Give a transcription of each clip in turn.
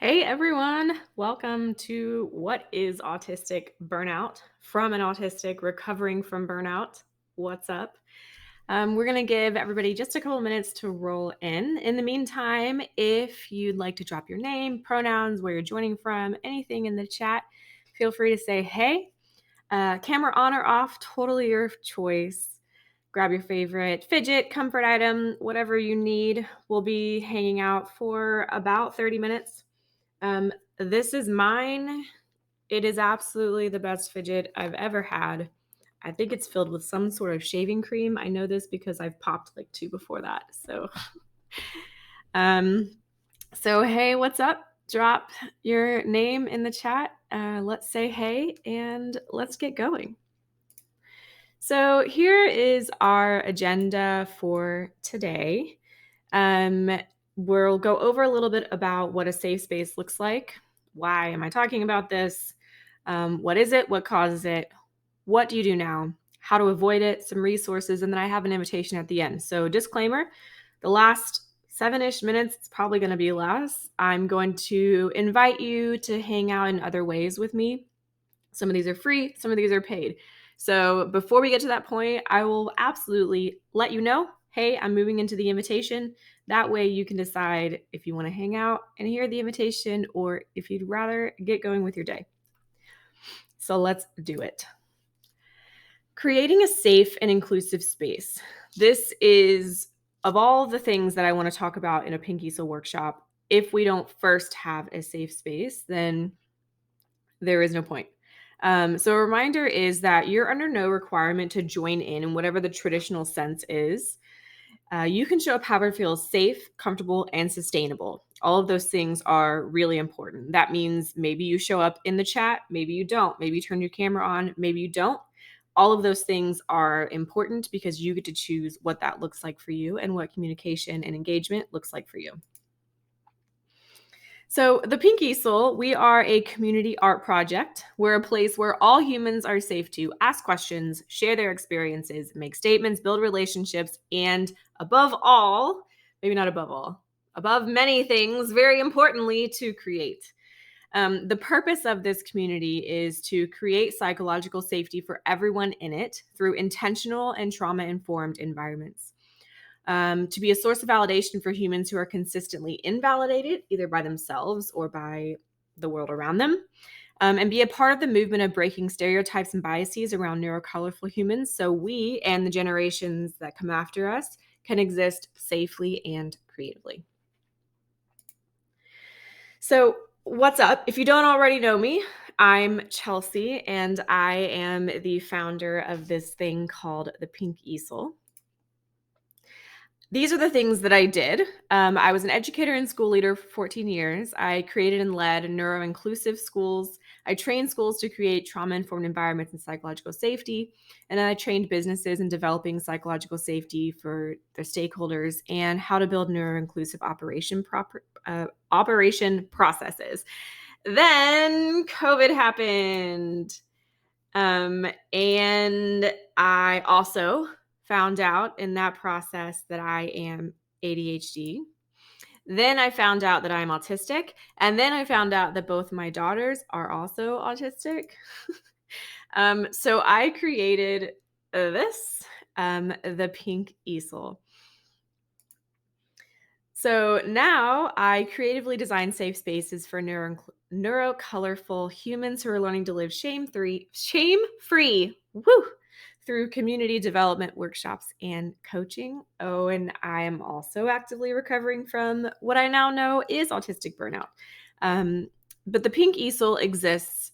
Hey everyone, welcome to What is Autistic Burnout from an autistic recovering from burnout. What's up? We're going to give everybody just a couple minutes to roll in. In the meantime, if you'd like to drop your name, pronouns, where you're joining from, anything in the chat, feel free to say hey. Camera on or off, totally your choice. Grab your favorite fidget, comfort item, whatever you need. We'll be hanging out for about 30 minutes. This is mine. It is absolutely the best fidget I've ever had. I think it's filled with some sort of shaving cream. I know this because I've popped like two before that. Um, so hey, what's up? Drop your name in the chat. Let's say hey and let's get going. So here is our agenda for today. We'll go over a little bit about what a safe space looks like. Why am I talking about this? What is it? What causes it? What do you do now? How to avoid it? Some resources. And then I have an invitation at the end. So disclaimer, the last 7-ish minutes, it's probably going to be less. I'm going to invite you to hang out in other ways with me. Some of these are free, some of these are paid. So before we get to that point, I will absolutely let you know, hey, I'm moving into the invitation. That way you can decide if you want to hang out and hear the invitation or if you'd rather get going with your day. So let's do it. Creating a safe and inclusive space. This is, of all the things that I want to talk about in a Pink Easel workshop, if we don't first have a safe space, then there is no point. So a reminder is that you're under no requirement to join in whatever the traditional sense is. You can show up however feels safe, comfortable, and sustainable. All of those things are really important. That means maybe you show up in the chat, maybe you don't, maybe you turn your camera on, maybe you don't. All of those things are important because you get to choose what that looks like for you and what communication and engagement looks like for you. So, the Pink Easel, we are a community art project. We're a place where all humans are safe to ask questions, share their experiences, make statements, build relationships, and above all, maybe not above all, above many things, very importantly, to create. The purpose of this community is to create psychological safety for everyone in it through intentional and trauma-informed environments. To be a source of validation for humans who are consistently invalidated, either by themselves or by the world around them, and be a part of the movement of breaking stereotypes and biases around neurocolorful humans so we and the generations that come after us can exist safely and creatively. So, what's up? If you don't already know me, I'm Chelsea, and I am the founder of this thing called the Pink Easel. These are the things that I did. I was an educator and school leader for 14 years. I created and led neuro-inclusive schools. I trained schools to create trauma-informed environments and psychological safety. And then I trained businesses in developing psychological safety for their stakeholders and how to build neuro-inclusive operation processes. Then COVID happened. And I also found out in that process that I am ADHD. Then I found out that I'm autistic. And then I found out that both my daughters are also autistic. So I created this, the Pink Easel. So now I creatively design safe spaces for neurocolorful humans who are learning to live shame-free, through community development workshops and coaching. Oh, and I am also actively recovering from what I now know is autistic burnout. But the Pink Easel exists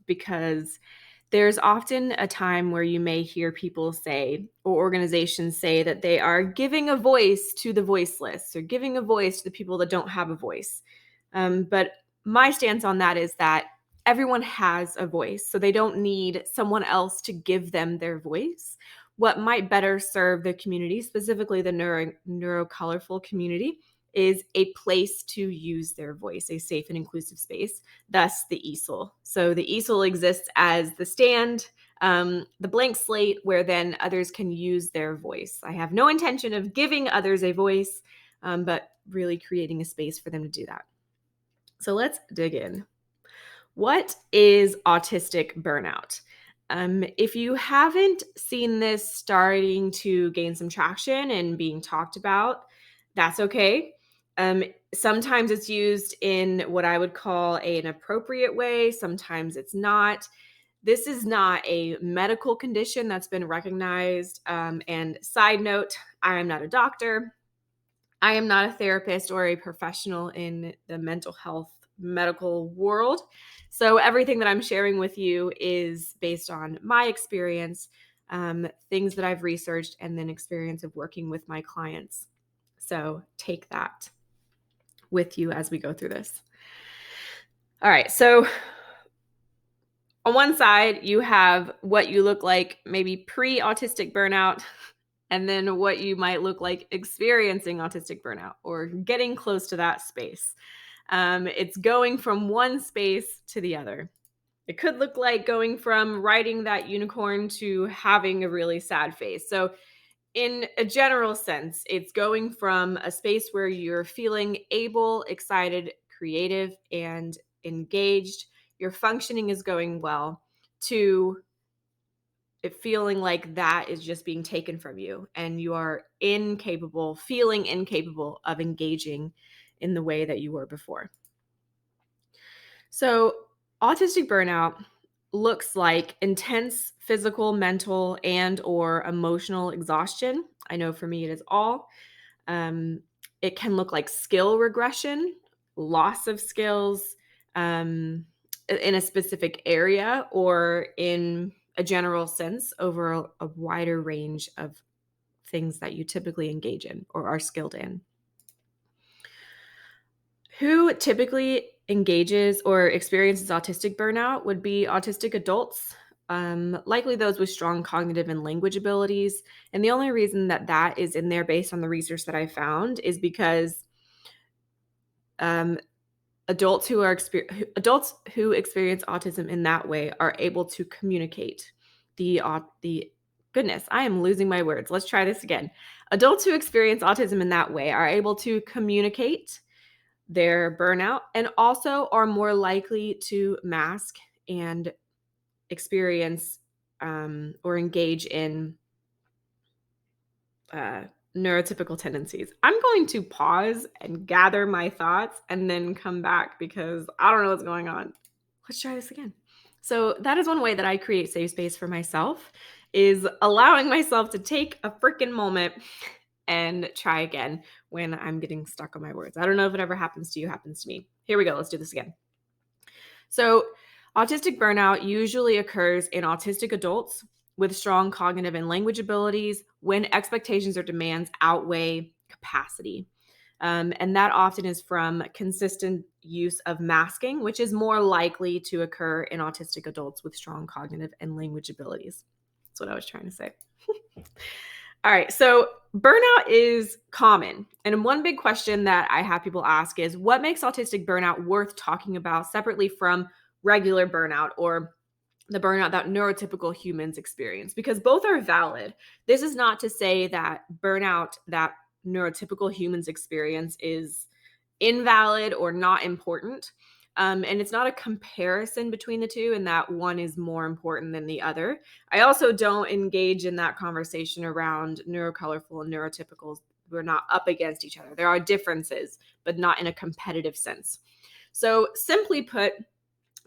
because there's often a time where you may hear people say, or organizations say, that they are giving a voice to the voiceless or giving a voice to the people that don't have a voice. But my stance on that is that everyone has a voice, so they don't need someone else to give them their voice. What might better serve the community, specifically the neurocolorful community, is a place to use their voice, a safe and inclusive space, thus the easel. So the easel exists as the stand, the blank slate where then others can use their voice. I have no intention of giving others a voice, but really creating a space for them to do that. So let's dig in. What is autistic burnout? If you haven't seen this starting to gain some traction and being talked about, that's okay. Um, Sometimes it's used in what I would call an appropriate way, sometimes it's not. This is not a medical condition that's been recognized. And side note, I am not a doctor. I am not a therapist or a professional in the mental health medical world. So everything that I'm sharing with you is based on my experience, things that I've researched, and then experience of working with my clients. So take that with you as we go through this. All right. So on one side, you have what you look like maybe pre-autistic burnout, and then what you might look like experiencing autistic burnout or getting close to that space. It's going from one space to the other. It could look like going from riding that unicorn to having a really sad face. So, in a general sense, it's going from a space where you're feeling able, excited, creative, and engaged. Your functioning is going well to it feeling like that is just being taken from you and you are feeling incapable of engaging in the way that you were before. So, autistic burnout looks like intense physical, mental, and or emotional exhaustion. I know for me it is all. Um, it can look like skill regression, loss of skills in a specific area or in a general sense over a wider range of things that you typically engage in or are skilled in. Who typically engages or experiences autistic burnout would be autistic adults, likely those with strong cognitive and language abilities. And the only reason that that is in there based on the research that I found is because um, adults who experience autism in that way are able to communicate. The goodness, I am losing my words. Let's try this again. Adults who experience autism in that way are able to communicate their burnout and also are more likely to mask and experience or engage in uh, neurotypical tendencies. I'm going to pause and gather my thoughts and then come back because I don't know what's going on. Let's try this again. So that is one way that I create safe space for myself is allowing myself to take a freaking moment and try again when I'm getting stuck on my words. I don't know if it ever happens to you, happens to me. Here we go. Let's do this again. So, autistic burnout usually occurs in autistic adults with strong cognitive and language abilities when expectations or demands outweigh capacity. And that often is from consistent use of masking, which is more likely to occur in autistic adults with strong cognitive and language abilities. That's what I was trying to say. All right, so burnout is common. And one big question that I have people ask is what makes autistic burnout worth talking about separately from regular burnout or the burnout that neurotypical humans experience? Because both are valid. This is not to say that burnout that neurotypical humans experience is invalid or not important. And it's not a comparison between the two and that one is more important than the other. I also don't engage in that conversation around neurocolorful and neurotypicals. We're not up against each other. There are differences, but not in a competitive sense. So simply put,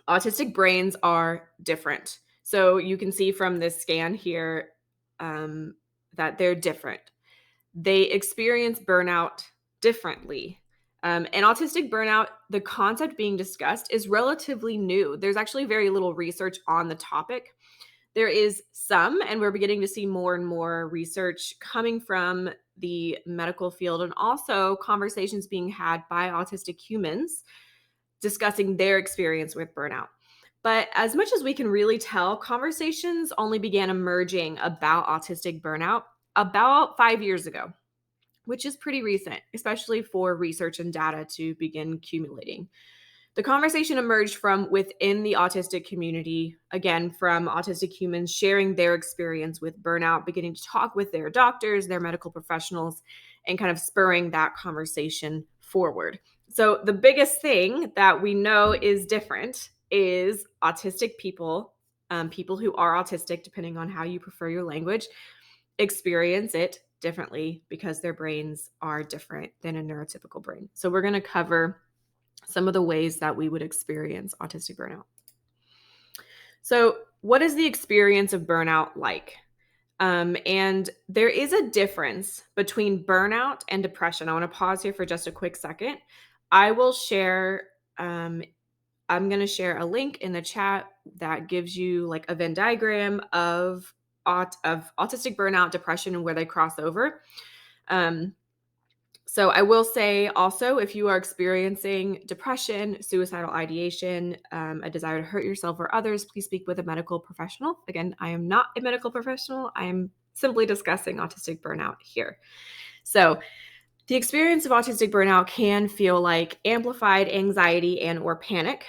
autistic brains are different. So you can see from this scan here that they're different. They experience burnout differently. And autistic burnout, the concept being discussed is relatively new. There's actually very little research on the topic. There is some, and we're beginning to see more and more research coming from the medical field and also conversations being had by autistic humans discussing their experience with burnout. But as much as we can really tell, conversations only began emerging about autistic burnout about 5 years ago, which is pretty recent, especially for research and data to begin accumulating. The conversation emerged from within the autistic community, again, from autistic humans sharing their experience with burnout, beginning to talk with their doctors, their medical professionals, and kind of spurring that conversation forward. So the biggest thing that we know is different is autistic people, people who are autistic, depending on how you prefer your language, experience it differently because their brains are different than a neurotypical brain. So we're going to cover some of the ways that we would experience autistic burnout. So, what is the experience of burnout like? And there is a difference between burnout and depression. I want to pause here for just a quick second. I will share, I'm going to share a link in the chat that gives you like a Venn diagram of autistic burnout, depression, and where they cross over. So I will say also, if you are experiencing depression, suicidal ideation, a desire to hurt yourself or others, please speak with a medical professional. Again, I am not a medical professional. I am simply discussing autistic burnout here. So the experience of autistic burnout can feel like amplified anxiety and or panic.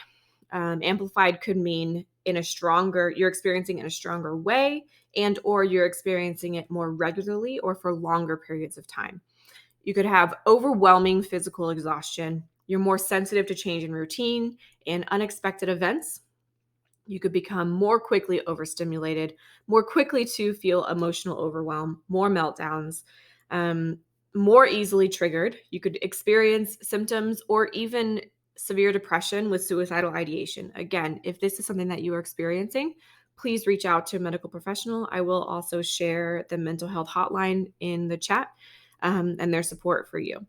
Amplified could mean you're experiencing in a stronger way, and or you're experiencing it more regularly or for longer periods of time. You could have overwhelming physical exhaustion. You're more sensitive to change in routine and unexpected events. You could become more quickly overstimulated, more quickly to feel emotional overwhelm, more meltdowns, um, more easily triggered. You could experience symptoms or even severe depression with suicidal ideation. Again, if this is something that you are experiencing, please reach out to a medical professional. I will also share the mental health hotline in the chat and their support for you.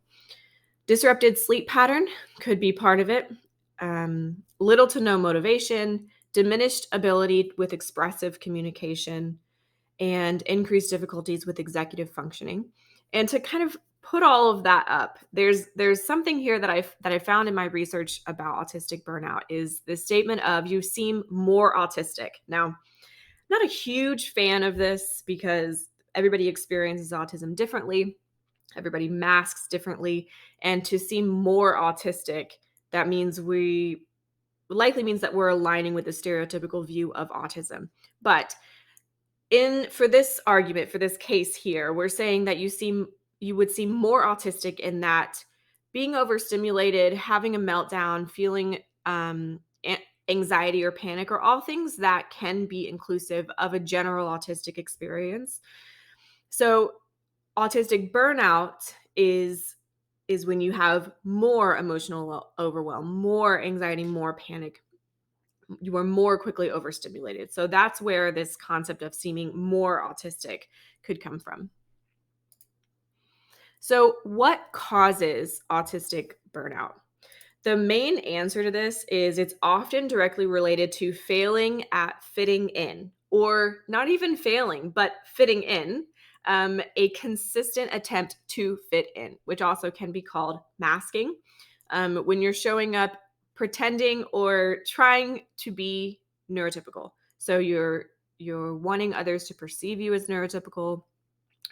Disrupted sleep pattern could be part of it. Little to no motivation, diminished ability with expressive communication, and increased difficulties with executive functioning. And to kind of put all of that up, there's something here that I found in my research about autistic burnout is the statement of you seem more autistic. Now, I'm not a huge fan of this because everybody experiences autism differently. Everybody masks differently. And to seem more autistic, that means likely means that we're aligning with the stereotypical view of autism. But for this argument, for this case here, we're saying that you would seem more autistic in that being overstimulated, having a meltdown, feeling anxiety or panic are all things that can be inclusive of a general autistic experience. So autistic burnout is when you have more emotional overwhelm, more anxiety, more panic. You are more quickly overstimulated. So that's where this concept of seeming more autistic could come from. So what causes autistic burnout? The main answer to this is it's often directly related to failing at fitting in, or not even failing, but fitting in, a consistent attempt to fit in, which also can be called masking. When you're showing up pretending or trying to be neurotypical. So you're wanting others to perceive you as neurotypical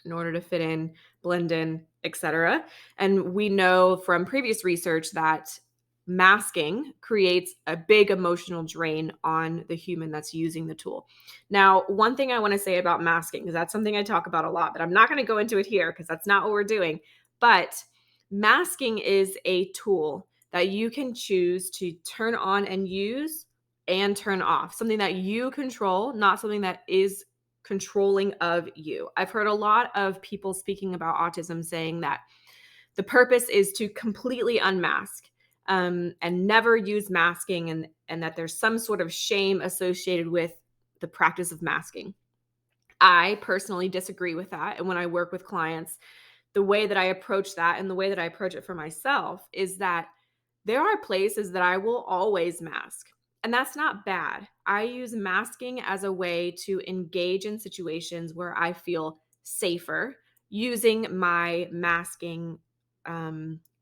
in order to fit in, blend in, etc. And we know from previous research that masking creates a big emotional drain on the human that's using the tool. Now, one thing I want to say about masking, because that's something I talk about a lot, but I'm not going to go into it here because that's not what we're doing. But masking is a tool that you can choose to turn on and use and turn off, something that you control, not something that is controlling of you. I've heard a lot of people speaking about autism saying that the purpose is to completely unmask and never use masking, and that there's some sort of shame associated with the practice of masking. I personally disagree with that. And when I work with clients, the way that I approach that and the way that I approach it for myself is that there are places that I will always mask. And that's not bad. I use masking as a way to engage in situations where I feel safer using my masking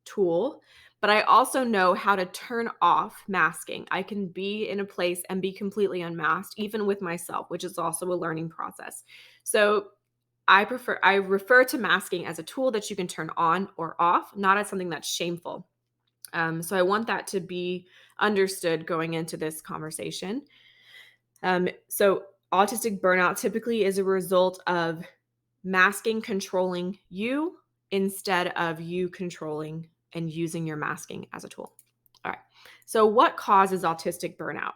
tool. But I also know how to turn off masking. I can be in a place and be completely unmasked, even with myself, which is also a learning process. So I refer to masking as a tool that you can turn on or off, not as something that's shameful. So I want that to be understood going into this conversation. So autistic burnout typically is a result of masking controlling you instead of you controlling and using your masking as a tool. All right. So what causes autistic burnout?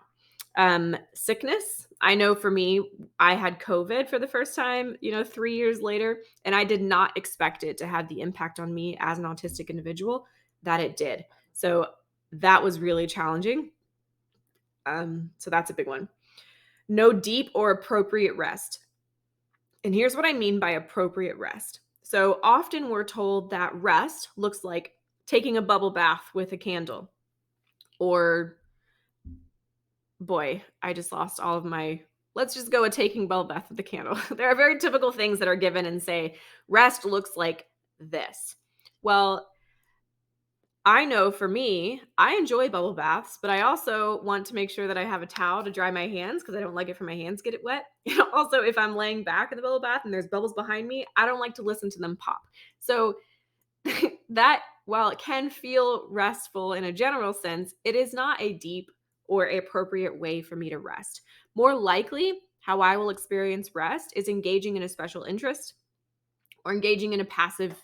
Sickness. I know for me, I had COVID for the first time, 3 years later, and I did not expect it to have the impact on me as an autistic individual that it did. So that was really challenging. So that's a big one. No deep or appropriate rest. And here's what I mean by appropriate rest. So often we're told that rest looks like taking a bubble bath with a candle, or boy, I just lost all of my. Let's just go with taking bubble bath with the candle. There are very typical things that are given and say rest looks like this. Well, I know for me, I enjoy bubble baths, but I also want to make sure that I have a towel to dry my hands because I don't like it for my hands get it wet. Also, if I'm laying back in the bubble bath and there's bubbles behind me, I don't like to listen to them pop. So that, while it can feel restful in a general sense, it is not a deep or appropriate way for me to rest. More likely, how I will experience rest is engaging in a special interest or engaging in a passive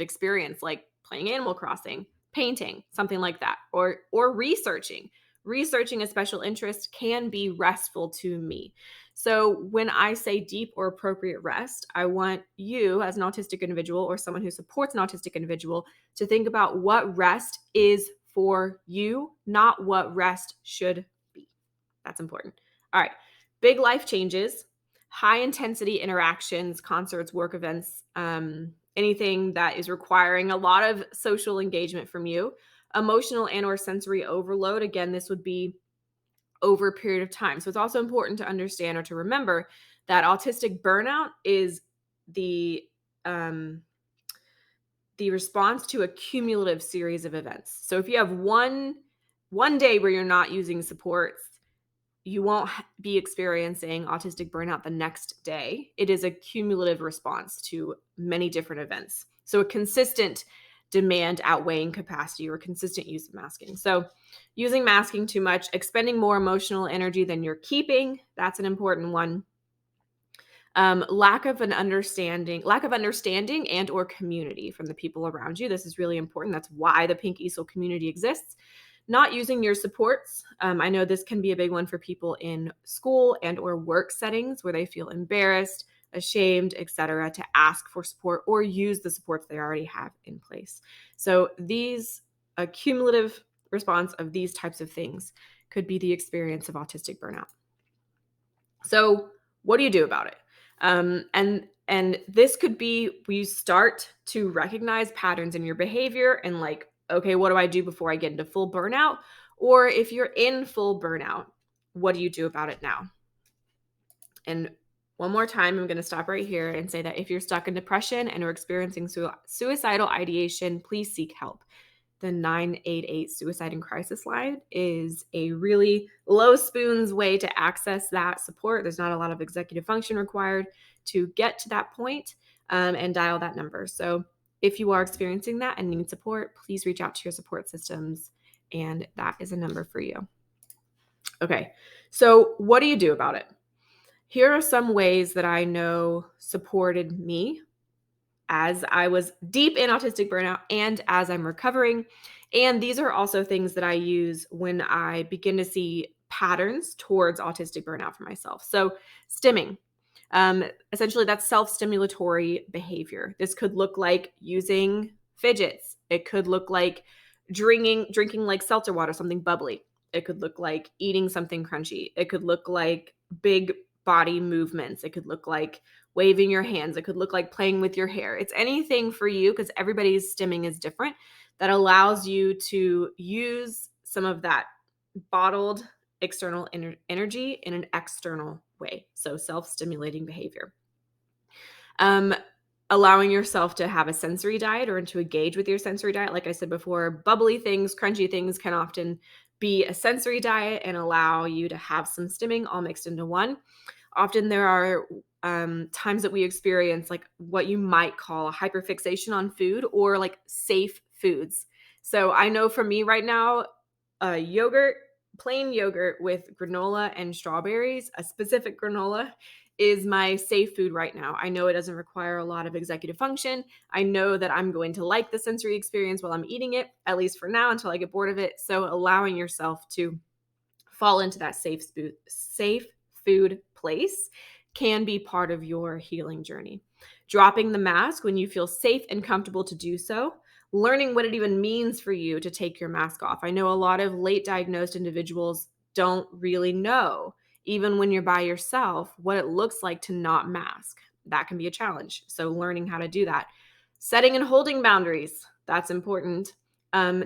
experience like playing Animal Crossing, painting, something like that, or researching. Researching a special interest can be restful to me. So when I say deep or appropriate rest, I want you as an autistic individual or someone who supports an autistic individual to think about what rest is for you, not what rest should be. That's important. All right. Big life changes, high intensity interactions, concerts, work events, anything that is requiring a lot of social engagement from you, emotional and or sensory overload. Again, this would be over a period of time. So it's also important to understand or to remember that autistic burnout is the response to a cumulative series of events. So if you have one day where you're not using supports, you won't be experiencing autistic burnout the next day. It is a cumulative response to many different events. So a consistent demand outweighing capacity or consistent use of masking. So using masking too much, expending more emotional energy than you're keeping, that's an important one. Lack of understanding and or community from the people around you. This is really important. That's why the Pink Easel community exists. Not using your supports. I know this can be a big one for people in school and or work settings where they feel embarrassed, ashamed, etc., to ask for support or use the supports they already have in place. So a cumulative response of these types of things could be the experience of autistic burnout. So what do you do about it? And this could be, we start to recognize patterns in your behavior and like, okay, what do I do before I get into full burnout? Or if you're in full burnout, what do you do about it now? And one more time, I'm going to stop right here and say that if you're stuck in depression and are experiencing suicidal ideation, please seek help. The 988 Suicide and Crisis Line is a really low spoons way to access that support. There's not a lot of executive function required to get to that point, and dial that number. So if you are experiencing that and need support, please reach out to your support systems, and that is a number for you. Okay, so what do you do about it? Here are some ways that I know supported me as I was deep in autistic burnout and as I'm recovering. And these are also things that I use when I begin to see patterns towards autistic burnout for myself. So stimming. Essentially, that's self-stimulatory behavior. This could look like using fidgets. It could look like drinking like seltzer water, something bubbly. It could look like eating something crunchy. It could look like big body movements. It could look like waving your hands. It could look like playing with your hair. It's anything for you, because everybody's stimming is different, that allows you to use some of that bottled external energy in an external way. So self-stimulating behavior. Allowing yourself to have a sensory diet or to engage with your sensory diet. Like I said before, bubbly things, crunchy things can often be a sensory diet and allow you to have some stimming all mixed into one. Often there are times that we experience like what you might call a hyperfixation on food or like safe foods. So I know for me right now, plain yogurt with granola and strawberries, a specific granola, is my safe food right now. I know it doesn't require a lot of executive function. I know that I'm going to like the sensory experience while I'm eating it, at least for now until I get bored of it. So allowing yourself to fall into that safe food place can be part of your healing journey. Dropping the mask when you feel safe and comfortable to do so, learning what it even means for you to take your mask off. I know a lot of late diagnosed individuals don't really know, even when you're by yourself, what it looks like to not mask. That can be a challenge. So learning how to do that. Setting and holding boundaries, that's important.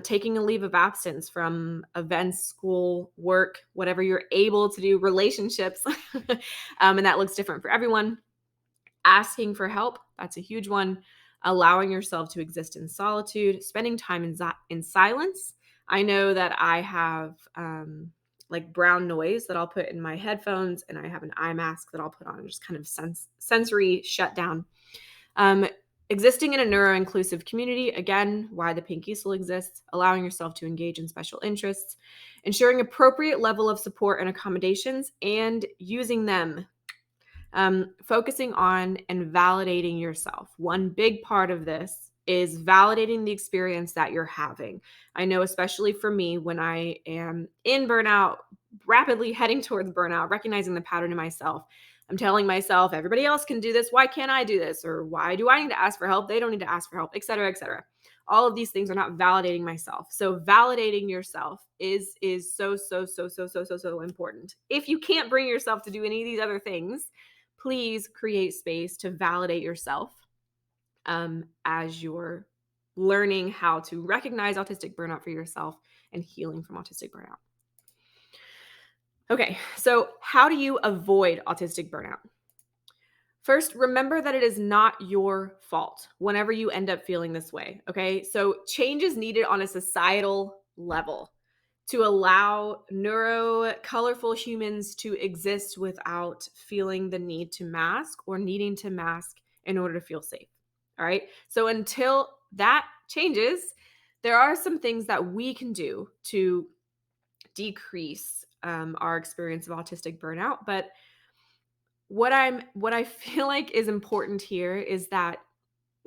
Taking a leave of absence from events, school, work, whatever you're able to do, relationships, and that looks different for everyone. Asking for help, that's a huge one. Allowing yourself to exist in solitude, spending time in silence. I know that I have like brown noise that I'll put in my headphones, and I have an eye mask that I'll put on, just kind of sensory shutdown. Um, Existing in a neuro-inclusive community, again, why the Pink Easel exists, allowing yourself to engage in special interests, ensuring appropriate level of support and accommodations, and using them. Focusing on and validating yourself. One big part of this is validating the experience that you're having. I know, especially for me, when I am in burnout, rapidly heading towards burnout, recognizing the pattern in myself, I'm telling myself, everybody else can do this. Why can't I do this? Or why do I need to ask for help? They don't need to ask for help, et cetera, et cetera. All of these things are not validating myself. So validating yourself is so important. If you can't bring yourself to do any of these other things, please create space to validate yourself as you're learning how to recognize autistic burnout for yourself and healing from autistic burnout. Okay, so how do you avoid autistic burnout? First, remember that it is not your fault whenever you end up feeling this way, okay? So change is needed on a societal level to allow colorful humans to exist without feeling the need to mask or needing to mask in order to feel safe. All right. So until that changes, there are some things that we can do to decrease our experience of autistic burnout. But what I feel like is important here is that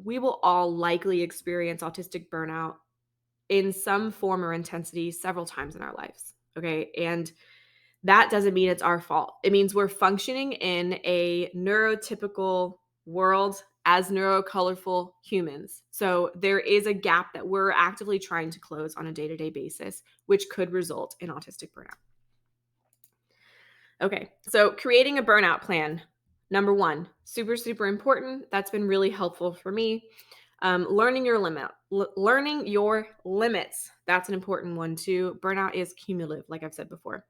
we will all likely experience autistic burnout in some form or intensity several times in our lives. Okay. And that doesn't mean it's our fault. It means we're functioning in a neurotypical world as neurocolorful humans. So there is a gap that we're actively trying to close on a day-to-day basis, which could result in autistic burnout. Okay. So creating a burnout plan. Number one, super important. That's been really helpful for me. Learning your limits. That's an important one too. Burnout is cumulative, like I've said before.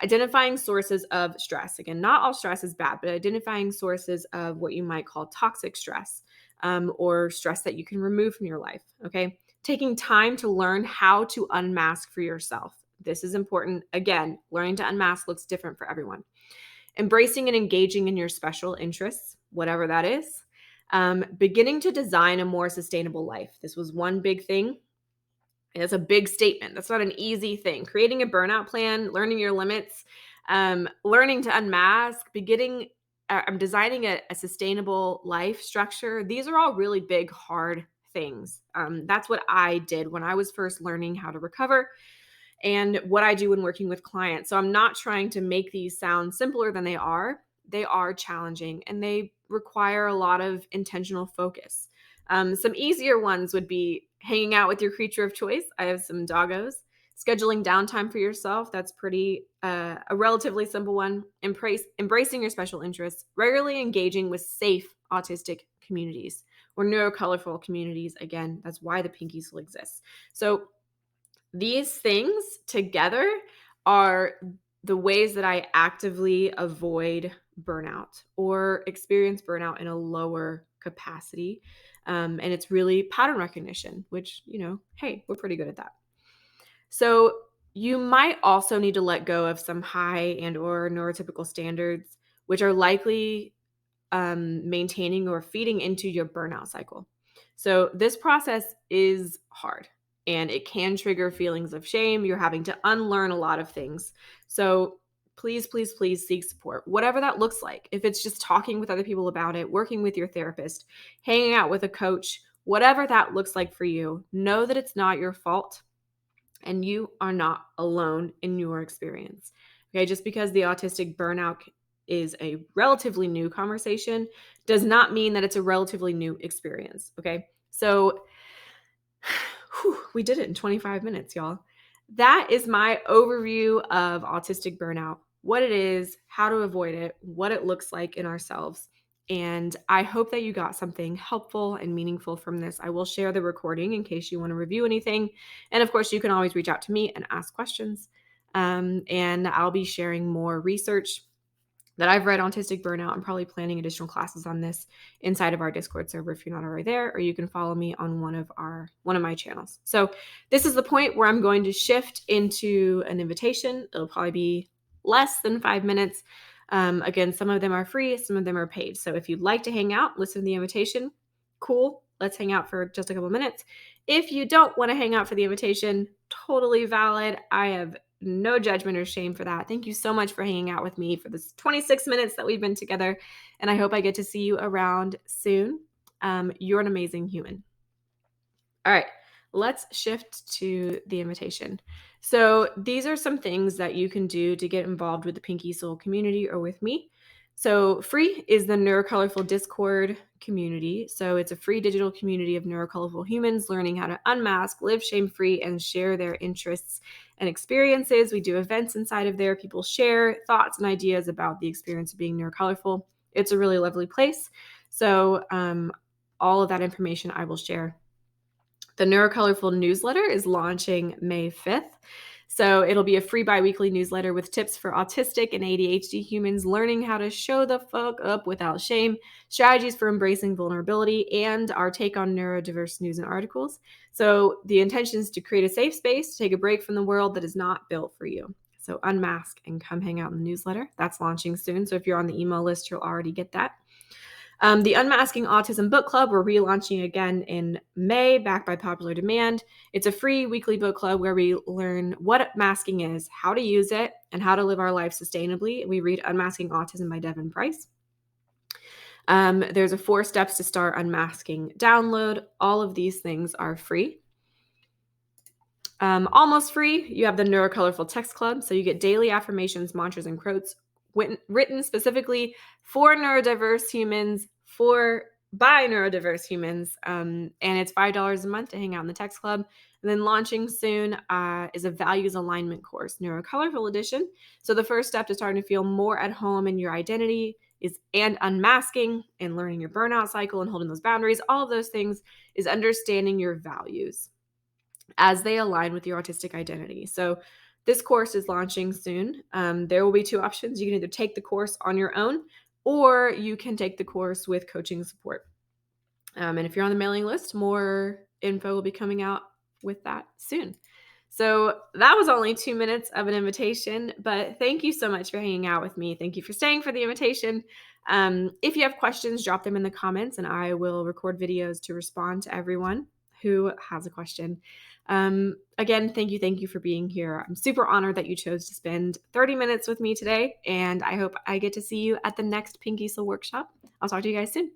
Identifying sources of stress. Again, not all stress is bad, but identifying sources of what you might call toxic stress or stress that you can remove from your life. Okay. Taking time to learn how to unmask for yourself. This is important. Again, learning to unmask looks different for everyone. Embracing and engaging in your special interests, whatever that is. Beginning to design a more sustainable life. This was one big thing. It's a big statement. That's not an easy thing. Creating a burnout plan, learning your limits, learning to unmask, I'm designing a sustainable life structure. These are all really big, hard things. That's what I did when I was first learning how to recover and what I do when working with clients. So I'm not trying to make these sound simpler than they are. They are challenging and they require a lot of intentional focus. Some easier ones would be hanging out with your creature of choice. I have some doggos. Scheduling downtime for yourself. That's a relatively simple one. Embracing your special interests. Regularly engaging with safe autistic communities or neurocolorful communities. Again, that's why the Pink Easel exists. So these things together are the ways that I actively avoid burnout or experience burnout in a lower capacity. And it's really pattern recognition, which, hey, we're pretty good at that. So you might also need to let go of some high and or neurotypical standards, which are likely maintaining or feeding into your burnout cycle. So this process is hard and it can trigger feelings of shame. You're having to unlearn a lot of things. So please, please, please seek support, whatever that looks like. If it's just talking with other people about it, working with your therapist, hanging out with a coach, whatever that looks like for you, know that it's not your fault and you are not alone in your experience. Okay, just because the autistic burnout is a relatively new conversation does not mean that it's a relatively new experience. Okay, so we did it in 25 minutes, y'all. That is my overview of autistic burnout, what it is, how to avoid it, what it looks like in ourselves. And I hope that you got something helpful and meaningful from this. I will share the recording in case you want to review anything. And of course, you can always reach out to me and ask questions. And I'll be sharing more research that I've read on Autistic Burnout. I'm probably planning additional classes on this inside of our Discord server if you're not already there, or you can follow me on one of my channels. So this is the point where I'm going to shift into an invitation. It'll probably be less than 5 minutes. Again, some of them are free, some of them are paid. So if you'd like to hang out, listen to the invitation, cool. Let's hang out for just a couple minutes. If you don't want to hang out for the invitation, totally valid. I have no judgment or shame for that. Thank you so much for hanging out with me for this 26 minutes that we've been together. And I hope I get to see you around soon. You're an amazing human. All right, let's shift to the invitation. So these are some things that you can do to get involved with the Pinky Soul community or with me. So free is the Neurocolorful Discord community. So it's a free digital community of neurocolorful humans learning how to unmask, live shame-free, and share their interests and experiences. We do events inside of there. People share thoughts and ideas about the experience of being neurocolorful. It's a really lovely place. So all of that information I will share. The Neurocolorful newsletter is launching May 5th. So it'll be a free bi-weekly newsletter with tips for autistic and ADHD humans learning how to show the fuck up without shame, strategies for embracing vulnerability, and our take on neurodiverse news and articles. So the intention is to create a safe space to take a break from the world that is not built for you. So unmask and come hang out in the newsletter. That's launching soon. So if you're on the email list, you'll already get that. The Unmasking Autism Book Club, we're relaunching again in May, backed by popular demand. It's a free weekly book club where we learn what masking is, how to use it, and how to live our life sustainably. We read Unmasking Autism by Devin Price. There's a 4 steps to start unmasking download. All of these things are free. Almost free, you have the Neurocolorful Text Club. So you get daily affirmations, mantras, and quotes written specifically for neurodiverse humans, by neurodiverse humans. And it's $5 a month to hang out in the Text Club. And then launching soon is a values alignment course, Neurocolorful Edition. So the first step to starting to feel more at home in your identity and unmasking and learning your burnout cycle and holding those boundaries. All of those things is understanding your values as they align with your autistic identity. So this course is launching soon. There will be 2 options. You can either take the course on your own, or you can take the course with coaching support. And if you're on the mailing list, more info will be coming out with that soon. So that was only 2 minutes of an invitation, but thank you so much for hanging out with me. Thank you for staying for the invitation. If you have questions, drop them in the comments and I will record videos to respond to everyone who has a question. Again, thank you for being here. I'm super honored that you chose to spend 30 minutes with me today, and I hope I get to see you at the next Pinky Soul workshop. I'll talk to you guys soon.